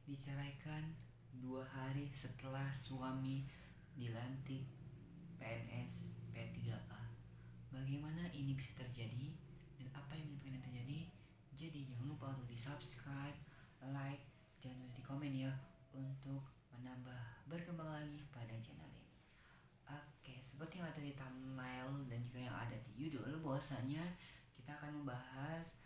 diceraikan 2 hari setelah suami dilantik PNS P3K. Bagaimana ini bisa terjadi dan apa yang menyebabkan ini terjadi? Jadi jangan lupa untuk di subscribe, like, dan di komen ya untuk menambah berkembang lagi pada channel ini. Oke, seperti yang ada di thumbnail dan juga yang ada di judul, bahwasanya kita akan membahas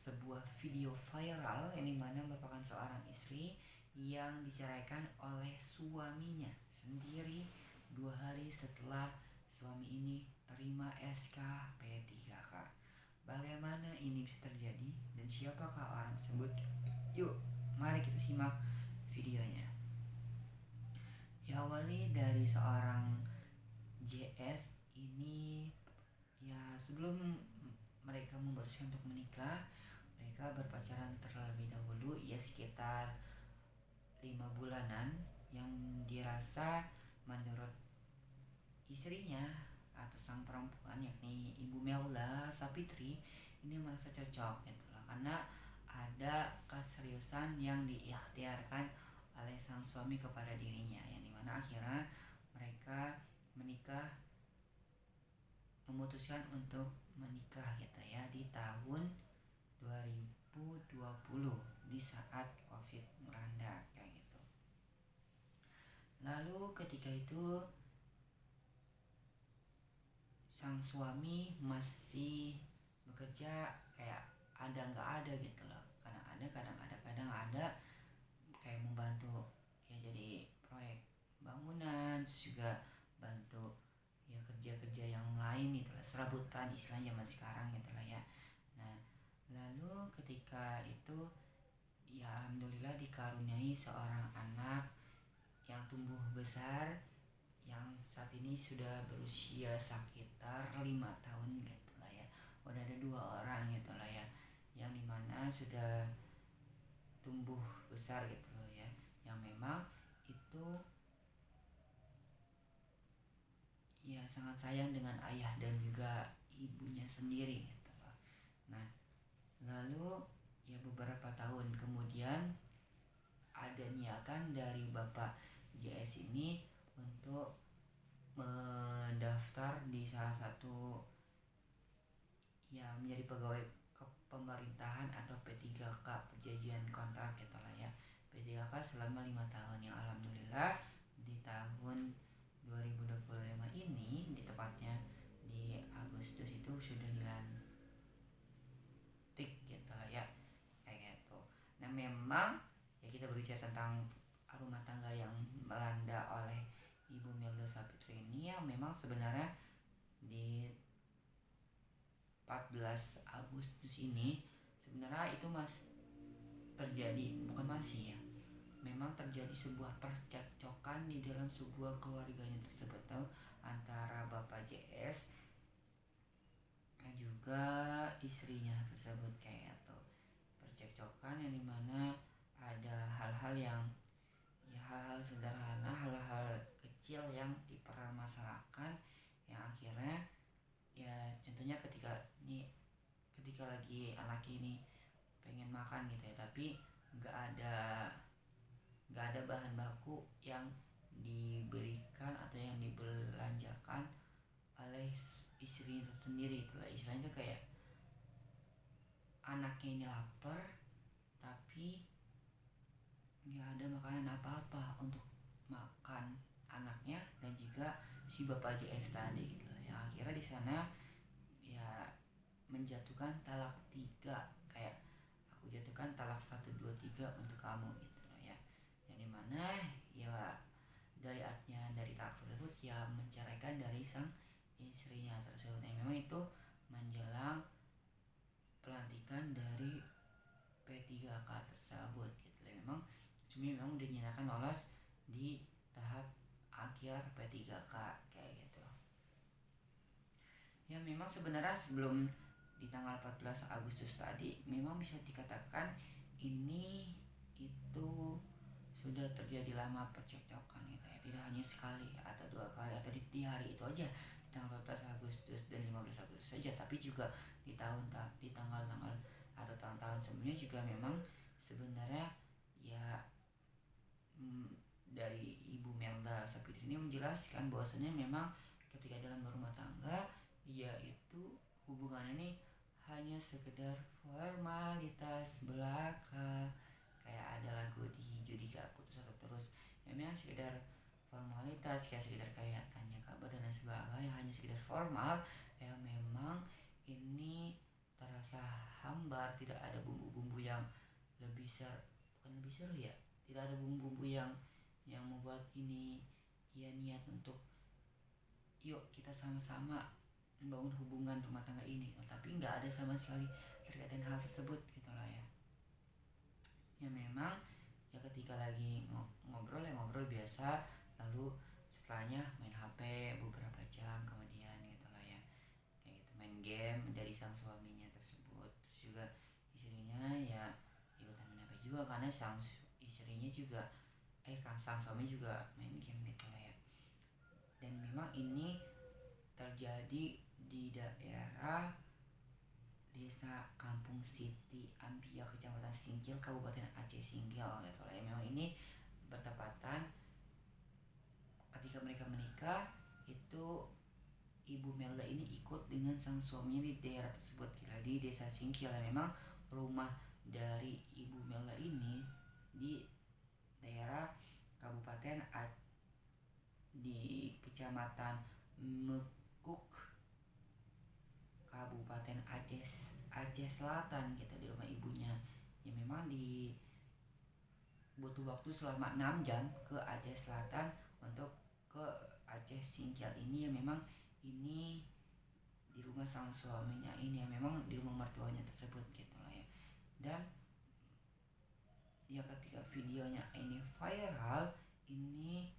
sebuah video viral yang dimana merupakan seorang istri yang diceraikan oleh suaminya sendiri 2 hari setelah suami ini terima SK P3K. Bagaimana ini bisa terjadi dan siapakah orang tersebut? Yuk, mari kita simak videonya. Diawali dari seorang JS ini, ya sebelum mereka memutuskan untuk menikah, mereka berpacaran terlebih dahulu, ya sekitar 5 bulanan, yang dirasa menurut istrinya atau sang perempuan yakni Ibu Melda Sapitri ini merasa cocok gitu loh, karena ada keseriusan yang diikhtiarkan oleh sang suami kepada dirinya, yang dimana akhirnya mereka memutuskan untuk menikah gitu ya di tahun 2020 di saat COVID melanda kayak gitu. Lalu ketika itu sang suami masih bekerja kayak ada nggak ada gitu loh, kadang ada kayak membantu ya, jadi proyek bangunan, juga bantu ya kerja-kerja yang lain gitu lah, serabutan istilahnya zaman sekarang gitu lah ya. Nah lalu ketika itu ya alhamdulillah dikaruniai seorang anak yang tumbuh besar, yang saat ini sudah berusia sekitar 5 tahun gitu lah ya. Udah ada 2 orang gitu lah ya, yang dimana sudah tumbuh besar gitu loh ya, yang memang itu ya sangat sayang dengan ayah dan juga ibunya sendiri gitu loh. Nah lalu ya beberapa tahun kemudian ada niatan dari Bapak JS ini untuk mendaftar di salah satu ya menjadi pegawai pemerintahan atau P3K, perjanjian kontrak gitu lah ya, P3K selama 5 tahun, yang alhamdulillah di tahun 2025 ini, di tepatnya di Agustus itu sudah dilantik gitu lah ya kayak gitu. Nah memang ya kita berbicara tentang rumah tangga yang melanda oleh Ibu Melda Sapitri ini, yang memang sebenarnya di 14 Agustus ini sebenarnya itu masih ya, memang terjadi sebuah percekcokan di dalam sebuah keluarganya tersebut tuh, antara Bapak JS dan juga istrinya tersebut kayak itu. Percekcokan yang dimana ada hal-hal yang ya hal-hal sederhana, hal-hal kecil yang dipermasalahkan, yang akhirnya ya contohnya ketika lagi anak ini pengen makan gitu ya, tapi nggak ada bahan baku yang diberikan atau yang dibelanjakan oleh istri sendiri, itulah istilahnya kayak anaknya ini lapar tapi nggak ada makanan apa-apa untuk makan anaknya dan juga si Bapak JS tadi gitu ya. Akhirnya di sana ya menjatuhkan talak 3, kayak aku jatuhkan talak 1, 2, 3 untuk kamu gitu ya, yang dimana ya dari artinya dari talak tersebut ya menceraikan dari sang istrinya tersebut, yang memang itu menjelang pelantikan dari P3K tersebut gitu. Memang cumi memang udah dinyatakan lolos di tahap akhir P3K kayak gitu. Ya memang sebenarnya sebelum di tanggal 14 Agustus tadi memang bisa dikatakan ini itu sudah terjadi lama percekcokan gitu ya, tidak hanya sekali atau 2 kali atau di hari itu aja, di tanggal 14 Agustus dan 15 Agustus saja, tapi juga di tanggal-tanggal atau tahun-tahun sebelumnya juga memang sebenarnya ya dari Ibu Melda Sapitri ini menjelaskan bahwasanya memang ketika dalam berumah tangga yaitu hubungan ini hanya sekedar formalitas belaka, kayak ada lagu di Judika Putus Atau Terus, ya memang sekedar formalitas, kayak sekedar kayak tanya kabar dan lain sebagainya, hanya sekedar formal, ya memang ini terasa hambar, tidak ada bumbu-bumbu yang bukan lebih seru ya, tidak ada bumbu-bumbu yang membuat ini ya niat untuk yuk kita sama-sama membangun hubungan rumah tangga ini, tapi nggak ada sama sekali terkaitan hal tersebut gitu lah ya. Ya memang ya ketika lagi ngobrol ya ngobrol biasa, lalu setelahnya main HP beberapa jam kemudian gitu lah ya, kayak gitu, main game dari sang suaminya tersebut. Terus juga istrinya ya ikutan main HP juga karena sang istrinya juga sang suami juga main game gitu lah ya. Dan memang ini terjadi di daerah Desa Kampung Siti Ampia, Kecamatan Singkil, Kabupaten Aceh Singkil gitu lah ya. Memang ini bertepatan ketika mereka menikah itu Ibu Melda ini ikut dengan sang suaminya di daerah tersebut, di Desa Singkil. Memang rumah dari Ibu Melda ini di daerah Kabupaten di Kecamatan Mekuk, Kabupaten Aceh Selatan gitu, di rumah ibunya. Ya memang butuh waktu selama 6 jam ke Aceh Selatan untuk ke Aceh Singkil ini. Ya memang ini di rumah sang suaminya ini, ya memang di rumah mertuanya tersebut gitu lah ya. Dan ya ketika videonya ini viral, ini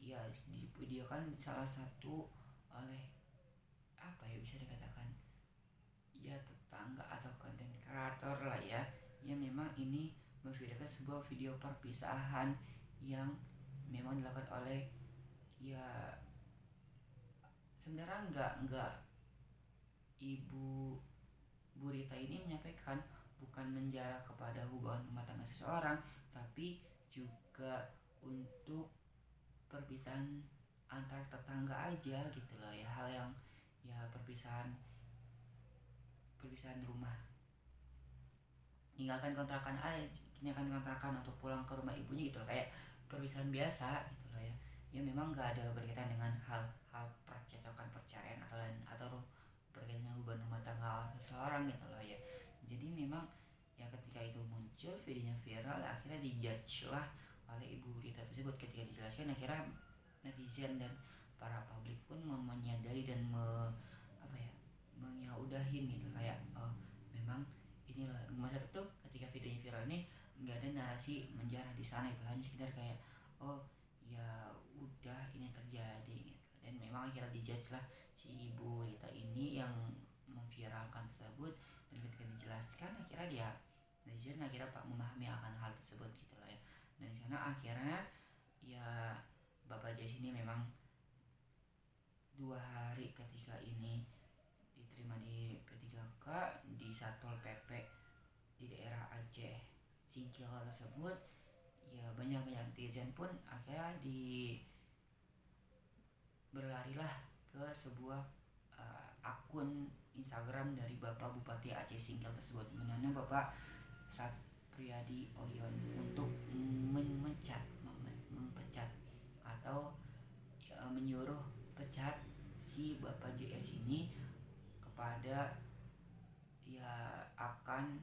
ya divideokan salah satu oleh apa ya bisa dikatakan ya tetangga atau konten kreator lah ya. Ya memang ini memvideokan sebuah video perpisahan yang memang dilakukan oleh ya sebenarnya enggak Ibu Burita ini menyampaikan bukan menjarah kepada hubungan rumah tangga seseorang, tapi juga untuk perpisahan antar tetangga aja gitu loh ya, hal yang ya perpisahan rumah, tinggalkan kontrakan untuk pulang ke rumah ibunya gitu loh, kayak perpisahan biasa gitu loh ya. Ya memang nggak ada berkaitan dengan hal percetakan perceraian atau berkaitan dengan hubungan rumah tangga seseorang gitu loh ya. Jadi memang ya ketika itu muncul videonya viral, akhirnya dijudge lah oleh Ibu Rita tersebut. Ketika dijelaskan, akhirnya netizen dan para publik pun menyadari dan mengaudahin gitu, kayak oh memang inilah masa itu. Ketika videonya viral ini nggak ada narasi menjarah di sana, itu hanya sekedar kayak oh ya udah ini terjadi gitu. Dan memang akhirnya dijudge lah si Ibu Rita ini yang memviralkan tersebut. Dan ketika dijelaskan, akhirnya dia netizen akhirnya memahami akan hal tersebut gitu lah ya. Dan di sana akhirnya ya Bapak Jas ini memang 2 hari ketika ini diterima di P3K di Satpol PP di daerah Aceh Singkil tersebut. Ya banyak netizen pun akhirnya berlarilah ke sebuah akun Instagram dari Bapak Bupati Aceh Singkil tersebut, menanya Bapak Sapriyadi Oyon untuk memecat atau ya, menyuruh pecat si Bapak JS ini kepada ya akan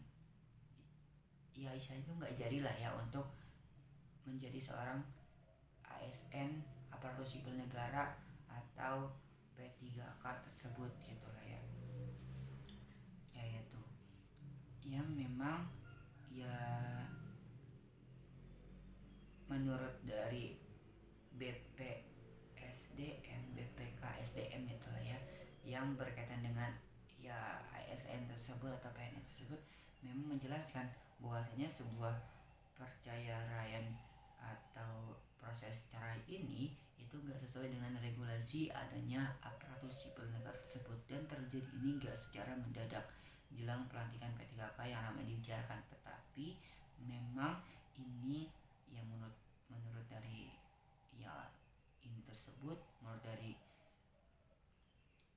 ya Aisyah itu nggak jadi lah ya untuk menjadi seorang ASN aparatur sipil negara atau P3K tersebut gitu lah ya. Ya itu ya memang ya menurut dari BPK SDM gitu lah ya, yang berkaitan dengan ya ASN tersebut atau PNS tersebut, memang menjelaskan bahwasanya sebuah perceraian atau proses cerai ini itu enggak sesuai dengan regulasi adanya aparatur sipil negara tersebut, dan terjadi ini enggak secara mendadak jelang pelantikan P3K yang namanya dibicarakan, tetapi memang ini yang menurut menurut dari ya ini tersebut, menurut dari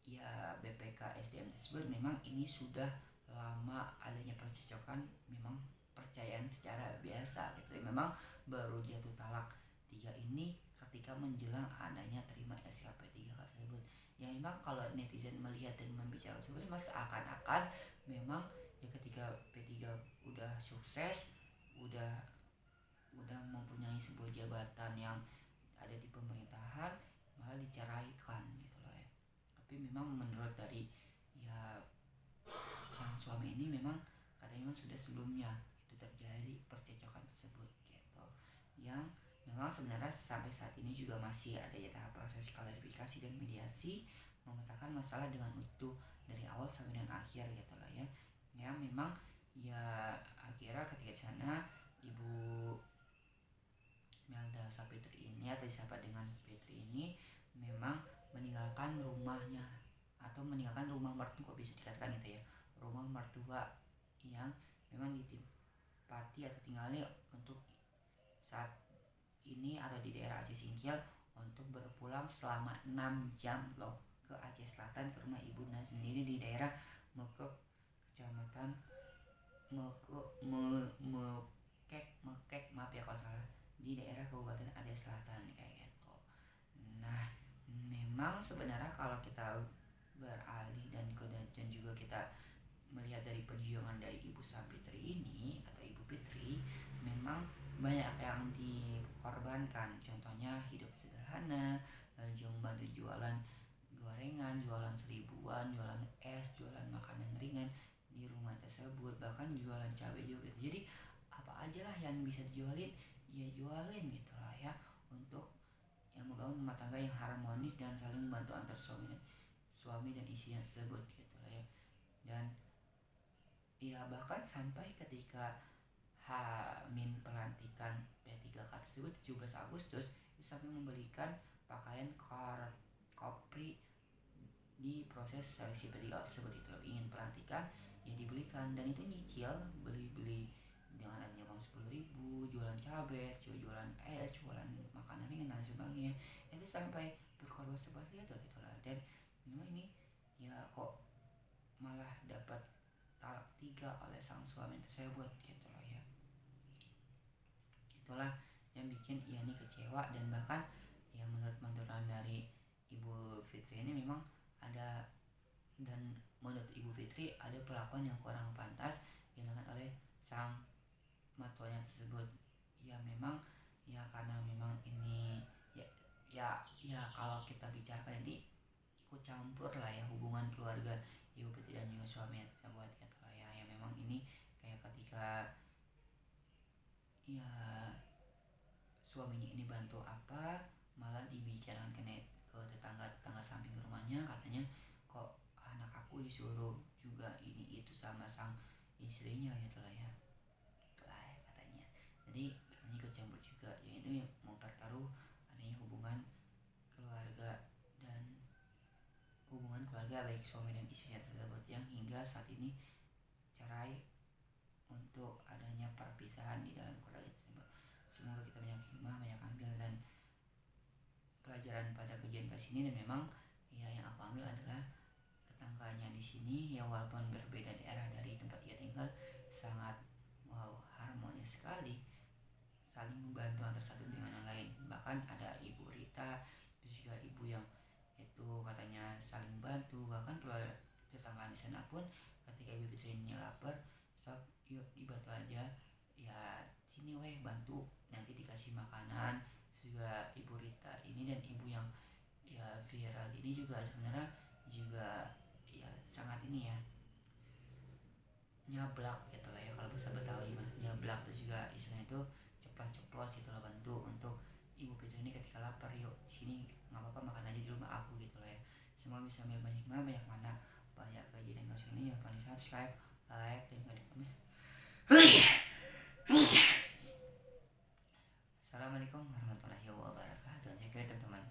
ya BPK SDM tersebut, memang ini sudah lama adanya percocokan, memang percayaan secara biasa gitu ya. Memang baru jatuh talak 3 ini ketika menjelang adanya terima SKP 3K tersebut. Ya memang kalau netizen melihat dan membicarakan seperti memang seakan-akan memang ya ketika P3 udah sukses, udah mempunyai sebuah jabatan yang ada di pemerintahan, malah diceraikan gitu loh ya. Tapi memang menurut dari ya sang suami ini, memang katanya memang sudah sebelumnya itu terjadi percecokan tersebut gitu, yang memang sebenarnya sampai saat ini juga masih ada ya tahap proses klarifikasi dan mediasi, memetakan masalah dengan utuh dari awal sampai dengan akhir gitu loh ya. Ya memang ya akhirnya ketika di sana Ibu Melda Sapitri ini atau disapa dengan Fitri ini memang meninggalkan rumahnya atau meninggalkan rumah mertua, bisa dikatakan itu ya, rumah mertua yang memang ditempati atau tinggalnya untuk saat ini atau di daerah Aceh Singkil, untuk berpulang selama 6 jam loh ke Aceh Selatan, ke rumah ibunda sendiri di daerah Mekek, kecamatan Mekek maaf ya kalau salah, di daerah Kabupaten Aceh Selatan kayak gitu. Nah, memang sebenarnya kalau kita beralih dan juga kita melihat dari perjuangan dari Ibu Sapitri ini atau Ibu Fitri, memang banyak yang dikorbankan. Contohnya hidup sederhana, lalu juga membantu jualan gorengan, jualan seribuan, jualan es, jualan makanan ringan di rumah tersebut, bahkan jualan cabai juga gitu. Jadi apa aja lah yang bisa dijualin, ya jualin gitu lah ya, untuk yang membangun rumah tangga yang harmonis dan saling membantu antar suami dan istrinya tersebut gitu lah ya. Dan ya bahkan sampai ketika Min pelantikan P3K tersebut 17 Agustus, sampai membelikan pakaian kopri di proses seleksi P3K tersebut itu loh. Ingin pelantikan ya dibelikan, dan itu nyicil, beli dengan adanya uang 10.000, jualan cabai, jualan es, jualan makanan ringan dan sebagainya, itu sampai berkorban seperti itu gitu lah. Dan memang ini ya kok malah dapat talak 3 oleh sang suami tersebut gitu loh ya. Itulah yang bikin ia ini kecewa, dan bahkan ya menurut dari Ibu Fitri ini memang ada, dan menurut Ibu Fitri ada perlakuan yang kurang pantas dilakukan oleh sang mertuanya tersebut. Ya memang ya karena memang ini ya kalau kita bicarakan ini ikut campur lah ya hubungan keluarga Ibu Fitri dan juga suami tersebut gitu lah ya. Ya memang ini kayak ketika ya suaminya ini bantu apa, malah dibicarakan ke tetangga samping rumahnya, katanya kok anak aku disuruh juga ini itu sama sang istrinya gitu lah ya, itulah ya katanya. Jadi katanya ikut campur juga, yaitu mau pertaruh adanya hubungan keluarga baik suami dan istrinya tersebut, yang hingga saat ini cerai untuk adanya perpisahan di dalam keluarga tersebut. Semoga kita banyak hikmah, banyak ambil dan pelajaran pada kejadian kasus ini. Dan memang ya yang aku ambil adalah tetangganya di sini ya, walaupun berbeda daerah dari tempat ia tinggal, sangat harmonis sekali, saling membantu antara satu dengan yang lain. Bahkan ada Ibu Rita, terus juga ibu yang itu katanya saling bantu. Bahkan kalau tetangga di sana pun ketika Ibu Fitri ini lapar, sok yuk dibantu aja ya, sini weh bantu, nanti dikasih makanan. Juga Ibu Rita ini dan ibu yang ya viral ini juga sebenarnya juga ya sangat ini ya, nyablak gitu lah ya, kalau bahasa Betawi mah nyablak. Terus juga istilahnya itu ceplos gitu lah, bantu untuk Ibu Fitri ini ketika lapar, yuk sini nggak apa-apa makan aja di rumah aku gitu lah ya. Semua bisa ambil banyak mana banyak kejadian kasus ini. Jangan lupa di subscribe, like, dan juga di komen. Assalamualaikum warahmatullahi wabarakatuh. Saya kira teman-teman